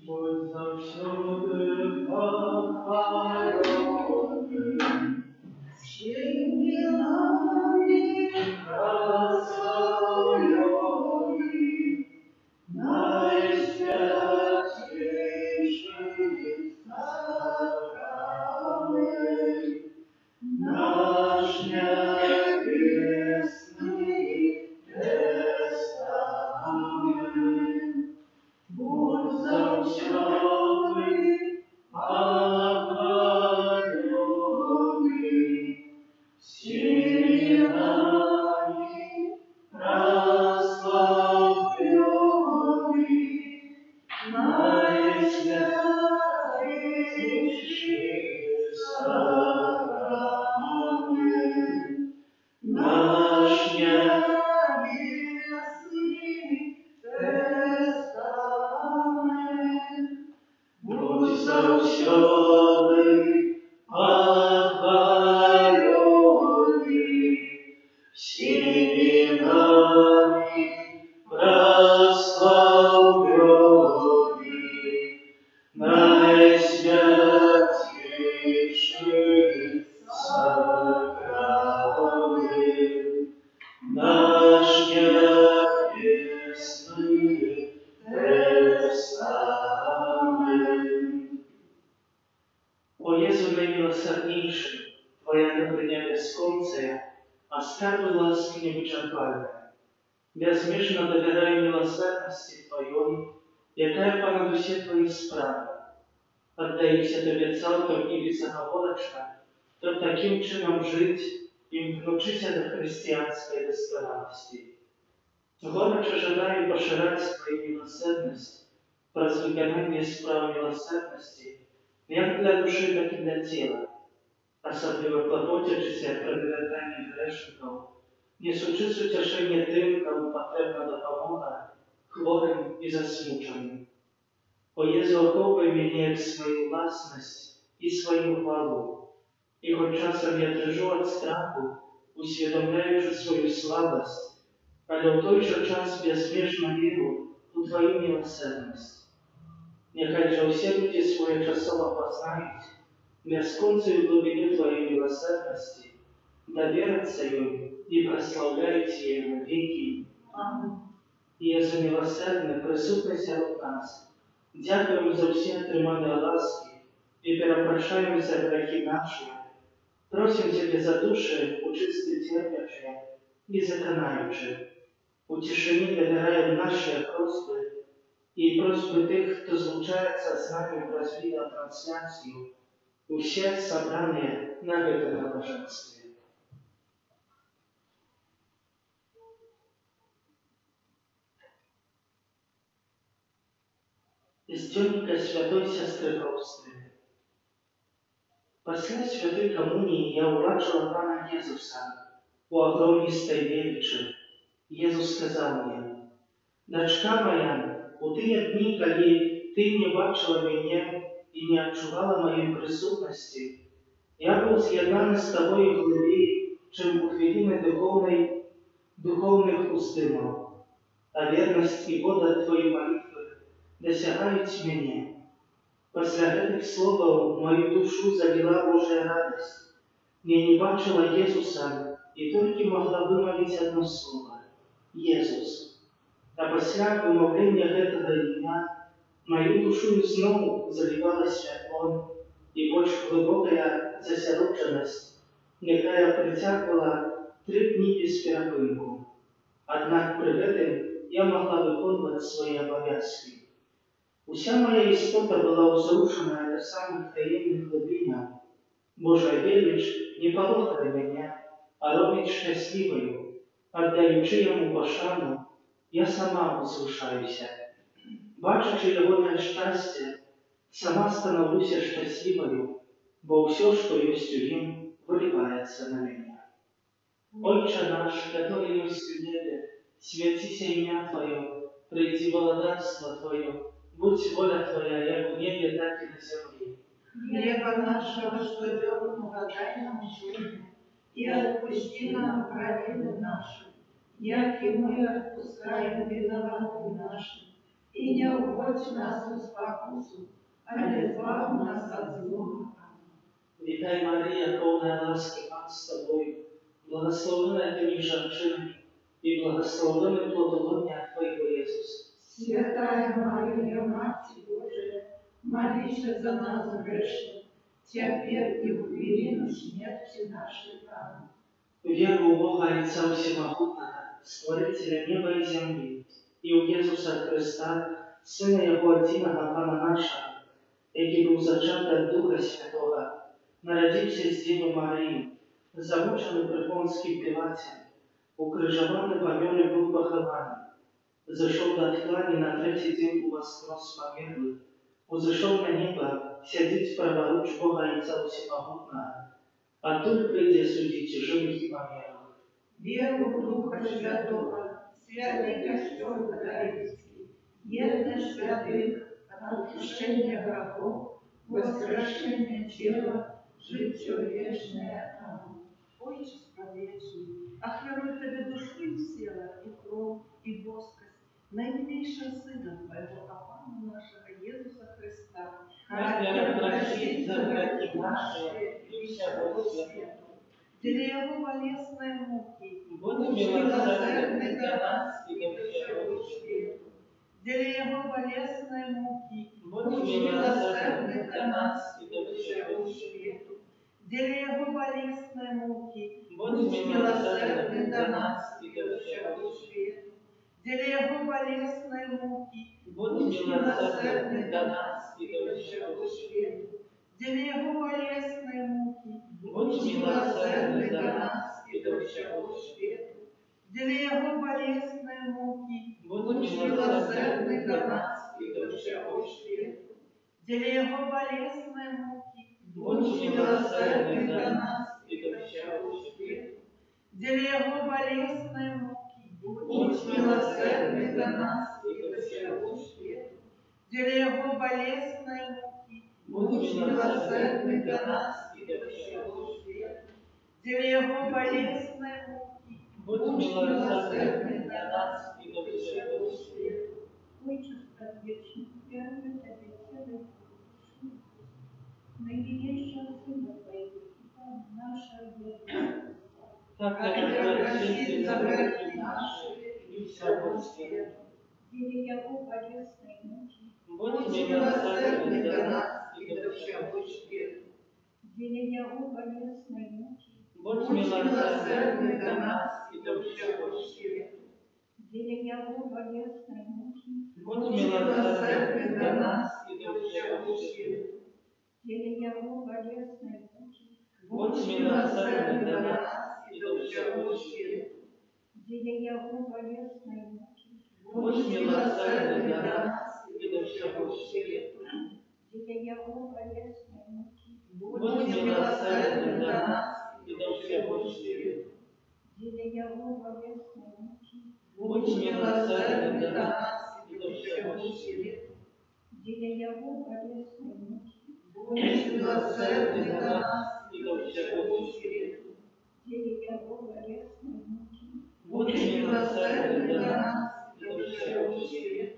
Bądź zawsiody pochwalony, świętami pracujący, Najświętszych sakrament, nasz niebiesny testament. Bóg zawziąły, Pawłowi, świętami praslawiony, Najświętszy sakrament, nasz niebiesny testament. Bóg zawziąły, pochwalony, świętami praslawiony, Najświętszy sakrament, nasz niebiesny testament. O Jezu najmilosrdniejszy, Twoja dobrynia bezkońca, a skarby łaski niewyczerpalne. Безмежно доверяю милосердности Твоей, якая понад все Твои справы. Отдаюся Тебе цілком і безоговорочно, щоб таким чином жить і вмнучися до християнської досконалості. Горячо жадаю поширати Твою милосердність, про виконання справ милосердності, як для душі, так і для тіла, особливо клопотячися про вивертання грешників, несучи утешення тим, кому потрібна допомога, хворим і засмученим. О Єзу, охопай мене як свою власність і свою хвалу, і хоч часом я дрижу від страху, усвідомляючи свою слабость, але в той же час безмежно віру у Твою милосердність. Нехай же усі люди своєчасово познають безконцую глибину Твоей милосердности, доверятся ей и прославляют ее на веки. Аминь. Єзу милосердний, присутний серед нас, дякуємо за всі отримані ласки і перепрошаємо за грехи наші. Просим Тебе за души, учисти терпячие и законаючие. У тишине доверяем наши просьбы и просьбы тех, кто случается с нами в видеотрансляцию, у всех собранные на этом блаженстве. Из дневника святой сестры Фаустины. После святой коммунии я убачила Пана Иисуса у огромнистой величи. Иисус сказал мне: «Дочка моя, у тыя дни, коли ты не бачила меня и не отчувала моей присутности, я был з'єднаний с тобой глубее, чем у хвилины духовных устымов, а верность и подать твоей молитвы досягают меня. После этих слов мою душу завела Божья радость. Я не бачила Иисуса и только могла вымолвить одно слово – Иисус. А после вымовления этого имя мою душу снова заливала світлом, и больше глубокая засяродженість, яка притягувала 3 дні без перепинку. Однак при этом я могла виконувати свої обов'язки. Уся моя істота була взрушена до самих таємних глибин. Божа велич не полохає мене, а робить щасливою. Отдаючи йому пошану, я сама возвышаюся. Бачачи його нещастя, сама становлюся щасливою, бо все, что есть у ним, выливается на меня. Отче наш, который есть в небе, светися имя Твое, приди благодатство Твое, будь воля Твоя, як в небі, так і на землі. Хлеба нашего, что верного, дай нам сегодня, и отпусти нам провины наши, яки мы отпускаем виноватым нашим, и не вводь нас в спокусу, а избавь нас от злого. Вітай, Марія, повна ласки, Пан з Тобою, благословена Ти між жінками, і благословений плодоломня Твоего Ісус. Святая Мария, Мать Божия, молись за нас грешных, теперь и в время смерти нашей. Аминь. Віру у Бога Отця Всемогутнього, Створителя неба і землі, і у Ісуса Христа, Сина Його єдиного Пана нашого, який був зачатий від Духа Святого, народився з Діви Марії, замучений при Понтським Пілаті, укрижований, помер і був похований, зайшов до тлані на третій день у воскрес померлих, узайшов на небо, сидить праворуч Бога Отця Всемогутнього, а тут прийде судить живих і померлих. Веру в Духа Святого, святый костер католический, едность святых, отпущение грехов, воскрешение тела, житие вечное. Аминь. Отче справедливый, охраняй тебе душу и тело, и кровь, и воскость, наимилейшего Сына Твоего, Пана нашего Иисуса Христа, Хотя просить за грехи наши и всего света. для Его болезной муки, Будь милосердный для нас и для всего света. для Его болезной муки, Будь милосердный для нас и для всего света. для Его болезной муки, Будь милосердный для нас и для всего света. для Его болезной муки, Будь милосердный для нас и для всего света. для Его болезной муки, Будь милосердный для нас и для всего света. для Его болезной муки, Будь милосердный для нас и для всего света. для Его болезной муки, Будь милосердный для нас и для всего света. для Его болезной муки, Будь милосердный для нас и для всего света. для Его болезной муки, Будь милосердный для нас и для всего света. для Его болезной муки, Будь милосердный для нас и для всего света. Отче предвечный, верует тебе тело и душу, наименьшего Сына Твоего, Пана нашего Иисуса. Так как просить за грехи наши и всего света. Деле Его болезной муки, Будь милосердный для нас и для всего света. деле Его болезной муки, Будь милосердный для нас и для всего света. деле Его болезной муки, Будь милосердный для нас и для всего света. деле Его болезной муки, Будь милосердный для нас и для всего света. деле Его болезной муки, Будь милосердный для нас и для всего света. деле Его болезной муки, Будь милосердный для нас и для всего света. деле Его болезной муки, Будь милосердный для нас и для всего света. деле Его болезной муки, Будь милосердный для нас и для всего света. деле Его болезной муки, Будь милосердный для нас и для всего света.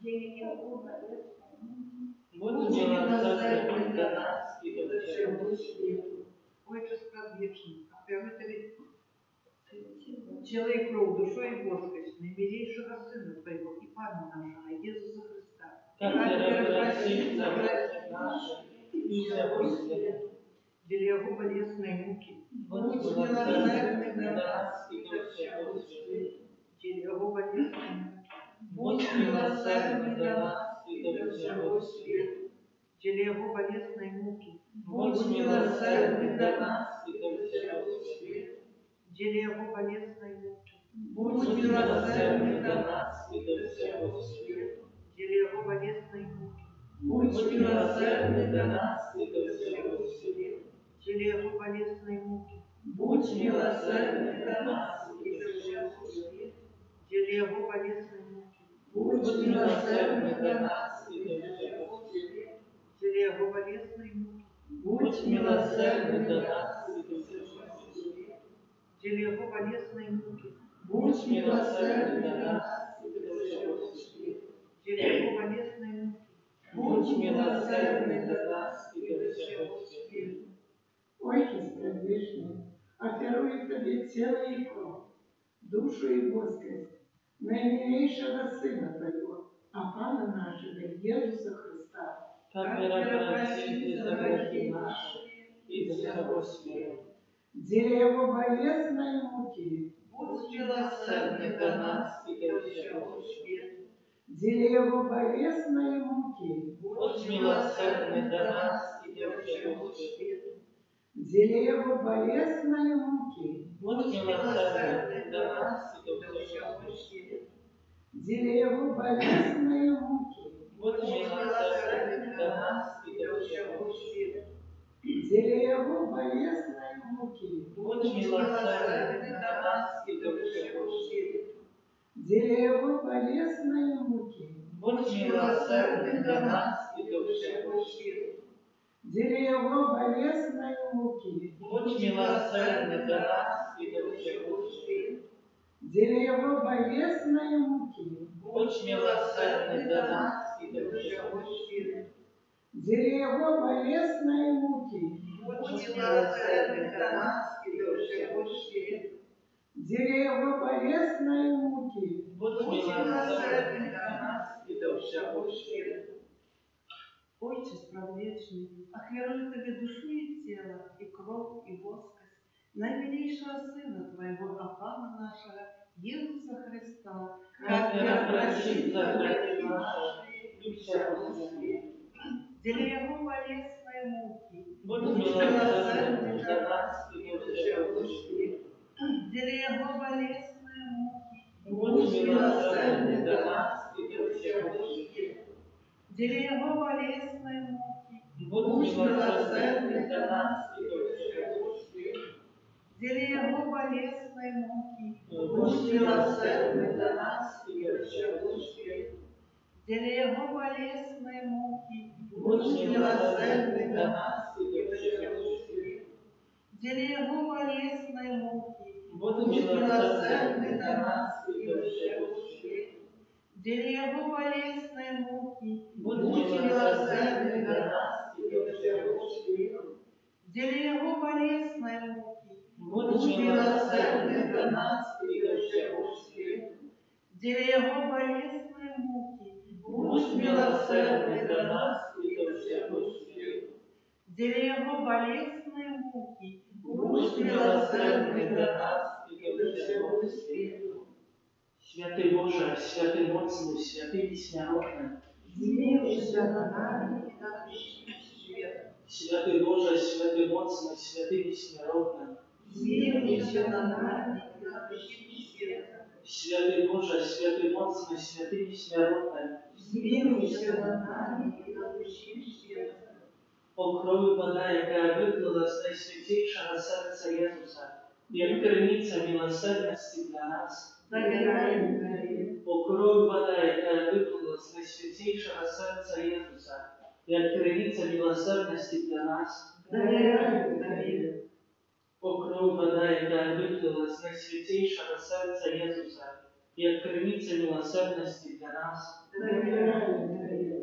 деле Его болезной муки, Будь милосердный для нас и для всего света. Отче предвечный, охраняй тебе тело и кровь, душу и воскость, наимилейшего Сына Твоего и Пана нашего Иисуса Христа. Как просить за грехи наши и всего света. Для Его болезной муки, Будь милосердный для нас и для всего света. для Его болезной муки, Будь милосердный для нас и для всего света. для Его болезной муки, Будь милосердный для нас и для всего света. для Его болезной муки, Будь милосердный для нас и для всего света. для Его болезной муки, Будь милосердный для нас и для всего света. для Его болезной муки, Будь милосердный для нас и для всего света. для Его болезной муки, Будь милосердный для нас и Будь милосердный до нас и до всех живущих. Через Его болезные муки, Будь милосердный до нас и до всех живущих. через Его болезные муки, Будь милосердный до нас и до всех живущих. Отче предвечный, оферую Тебе тело и кровь, душу и воскость наимилейшего Сына Твоего, а Пана нашего Иисуса Христа, Как миропроситель за грехи наши и за всего света. деле Его болезной муки, будь милосердный до нас и до всего света. деле Его болезной муки, Будь милосердный до нас и до всего света. деле Его болезной муки, Будь милосердный до нас и до всего света. деле Его болезной муки, Будь милосердный до нас и до всего света. деле Его болезной муки, Будь милосердный до нас и до всего света. деле Его болезной муки, Будь милосердный до нас и до всего света. деле Его болезной муки, Будь милосердный до нас и до всего света. деле Его болезной муки, Будь милосердный до нас и до всего света. деле Его болезной муки, Будь милосердный до нас и до всего света. деле Его болезной муки, Будь милосердный до нас и до всего света. Отче предвечный, охверую Тебе душу и тело, и кровь, и воскость наимилейшего Сына Твоего, а Пана нашего Иисуса Христа, Как миропроситель за грехи наши и всего света. деле Его болезной муки, Будь милосердный до нас и до всего света. деле Его болезной муки, Будь милосердный до нас и до всего света. деле Его болезной муки, Будь милосердный до нас и до всего света. деле Его болезной муки, Будь милосердный до нас и до всего света. деле Его болезной муки, Будь милосердный до нас и до всего света. деле Его болезной муки, Будь милосердный до нас и до всего света. деле Его болезной муки, Будь милосердный до нас и до всего света. деле Его болезной муки, Будь милосердный до нас и до всего света. деле Его болезной муки, Будь милосердный до нас и до всего света. деле Его болезной муки, Будь милосердный до нас и до всего света. Святый Боже, святый моцный, святый бессмертный, змеюся над нами и над вещим света, святый Боже, святый моцный, святый бессмертный, змеюся над нами и над вещим света, святый Боже, святый моцный, святый бессмертный, змеюся над нами и над вещим света. о крови вода, яка виплила з найсвятейшого серця Єсуса, як криниця милосердності для нас. Доверяем Тебе, О крови вода, яка виплила з найсвятейшого серця Єсуса, як криниця милосердності для нас. доверяем Тебе, О крови вода, яка виплила з найсвятейшого серця Єсуса, як криниця милосердності для нас. доверяем Тебе,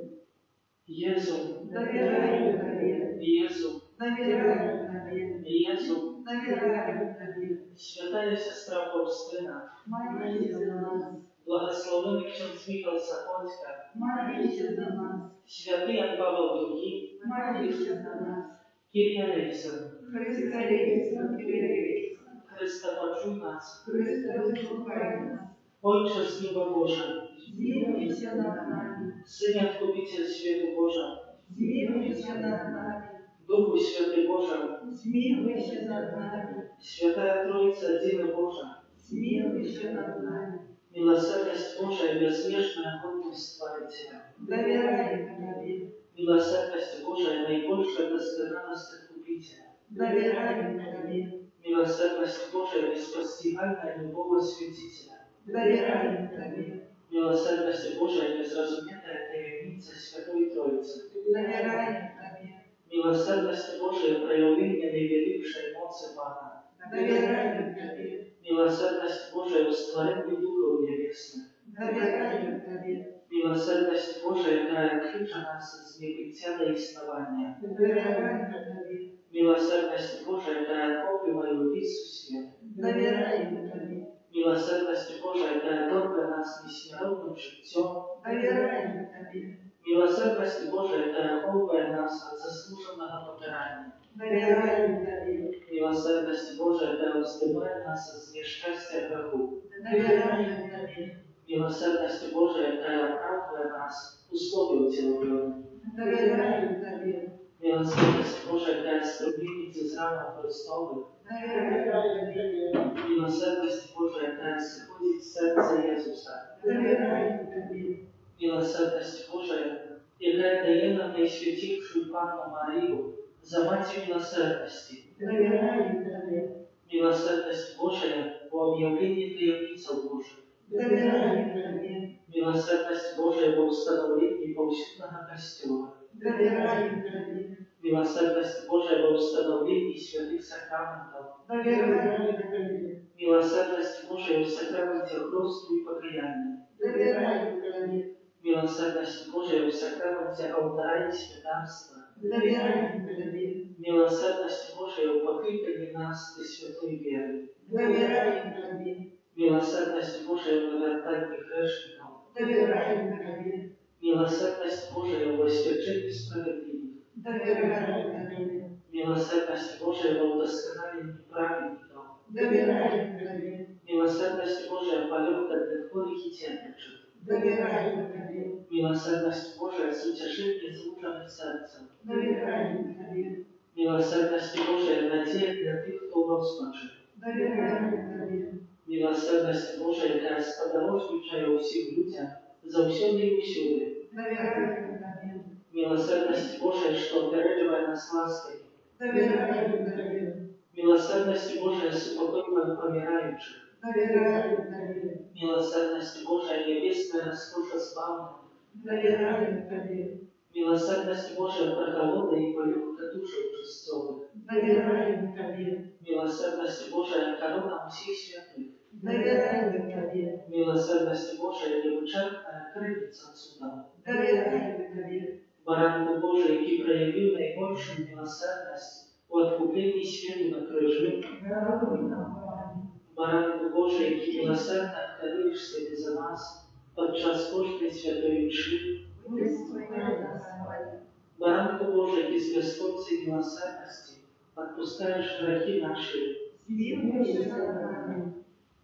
Єсу, доверяем Тебе, Єсу, доверяем Тебе, Єсу, доверяем Тебе. святая сестра Фаустина, Молись за нас, благословений ксьондз Михаил Сапольська, молись за нас, святий Ян Павел II, молись за нас. Кирія Рейсен, Христа рейса, Кирилейса, Христа почуй нас, Христа вислухай нас, Отче з неба Божа, змилуйся над нами, Син Откупитель світу Божа, змилуйся над нами, Духу Святий Божа, змилуйся над нами, Святая Троїця Діви Божа, змилуйся над нами. милосердность Божия и безмежная годность Творителя, Доверяем Тебе, милосердность Божия и наибольшая доскональность Откупителя, доверяем Тебе, милосердность Божия и беспостигальная любого святителя, доверяем Тебе, милосердность Божия и безразуметая таємниця Святой Троицы, доверяем Тебе, милосердность Божия объявление наивеликшей моцы Pana. Доверяем Тебе. Милосердность Божия в створении Духов Небесных. Доверяем Тебе. Милосердность Божия, которая клича нас из небытия до основания. Доверяем Тебе. Милосердность Божия, которая охопливает весь свет. Доверяем Тебе. Милосердность Божия, которая торгает нас несмиренным життем. Доверяем Тебе. Милосердность Божия, которая охопливает нас от заслуженного покарания. Доверяем Тебе. Милосердность Божия, которая вздымает нас из несчастья греху. Доверяем Тебе. Милосердность Божия, которая оправдывает нас условия утиловленных. Доверяем Тебе. Милосердность Божия, которая стремится из ранов Христовых. Доверяем Тебе. Милосердность Божия, которая сходит в сердце Иисуса. Доверяем Тебе. Милосердность Божия, которая дает нам наисвятейшую Панну Марию за Мать милосердности. Доверяем Тебе. Милосердность Божия в объявлении таємниц Божих. Доверяем Тебе. Милосердность Божия в установлении повсюдного Костела. Доверяем Тебе. Милосердность Божия в установлении святых сакраментов. Доверяем Тебе. Милосердность Божия в сакраменте росту и покаяния. Доверяем Тебе. Милосердность Божия в сакраменте алтаря и святарства. Доверяем Тебе. Милосердность Божия в покликании нас до святой веры. Доверяем Тебе. Милосердность Божия в навертании грешников. Доверяем Тебе. Милосердность Божия в освящении справедливых. Доверяем Тебе. Милосердность Божия в удосконалении праведников. Доверяем Тебе. Милосердность Божия полегка для хворых и терпящих. Доверяем Тебе. Милосердность Божия с утешением замученных сердцем. Доверяем Тебе. Милосердность Божия надежда для тех, кто в розпаче. Доверяем Тебе. Милосердность Божия, которая сподорожничає усім людям, завсюди і усюди. Доверяем Тебе. Милосердность Божия, что опереживает нас лаской. Доверяем Тебе. Милосердность Божия супокоивает помирающих. Доверяем Тебе. Милосердность Божия небесная роскошь славная. Доверяем Тебе. Милосердность Божия прохолода и полегка души Христовых. Доверяем Тебе. Милосердность Божия корона всех святых. Доверяем Тебе. Милосердность Божия невычерпная крыльца суда. Доверяем Тебе. Баранку Божий, який проявив найбільшу милосердність у откупленні світу на крижі. Даруй нам, Пане. Баранку Божий, який милосердно вкладаєш себе за нас під час кожної святої мші. Вислухай нас, Пане. Баранку Божий, який з безконцей милосердності відпускаєш грехи наші. Змилуйся над нами.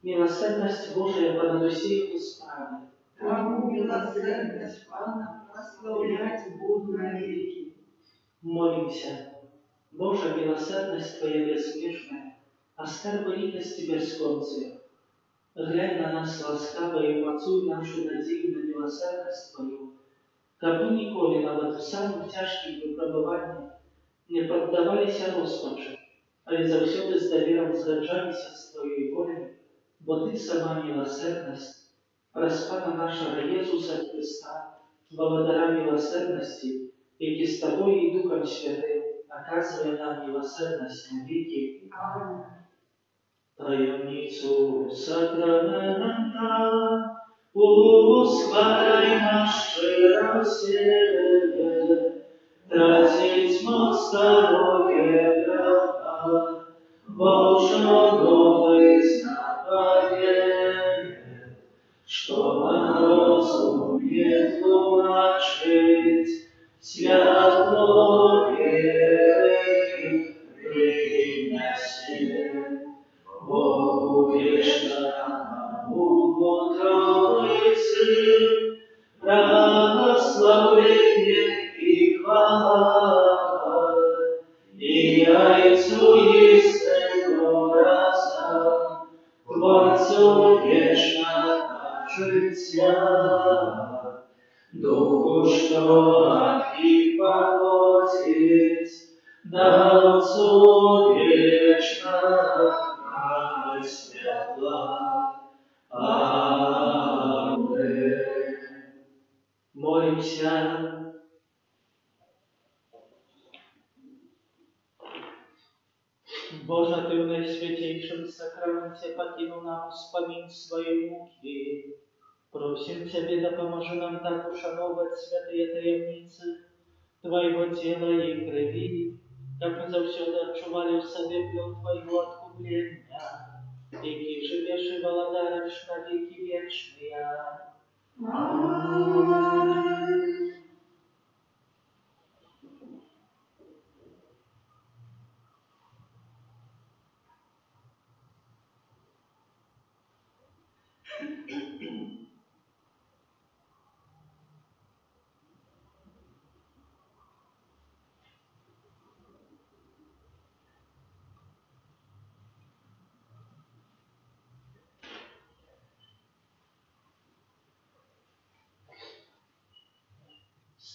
Милосердность Божия понад усей справи. Тому милосердность Пана прославлять буду навеки. Молимся. Божа, милосердность Твоя безмежная, а скарб великости бесконцев. Глянь на нас ласкаво и умацуй нашу надею на милосердность Твою, кабы николи навод в самых тяжких выпробованиях не поддавались розпачу, але завсёды с довером згаджалися с Твоей волей, бо Ты сама милосердность, распана нашего Иисуса Христа, благодаря милосердности, які с Тобой и Духом Святым, оказывая нам милосердность на веки. Аминь. Таємницю сакрамента, ускоряй наше рассеяние, тратить здоровье греха, Божьего изнаковения, что он разумеет тумачить, святло веры принеси. Богу вечному Богородице, благословение и хвала, и Яйцу истинного раза, Творцу вечного життя, Духу, что от них походит, да Отцу вечного светла. Аминь. Молимся. Boże, Ty w Najświętejszym Sakramencie покинул нам wspomnień swojej muki. Просим Ciebie, да поможи нам так ушановывать святые таємниці Твоего тела и крови, как мы завсёды отчували в себе плен Твоего откупления, и живешь и володаришь на веки вечные. Аминь.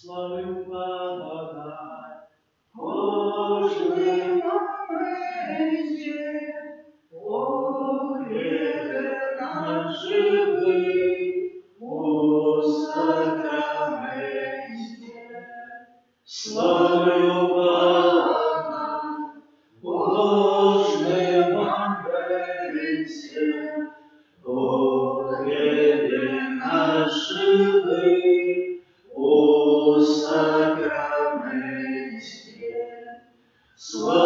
Славим Бога, Божий помилуйте, о грехе наши, о сакраменте. славим Бога, Божий помилуйте, о грехе наши, о сакраменте. Слава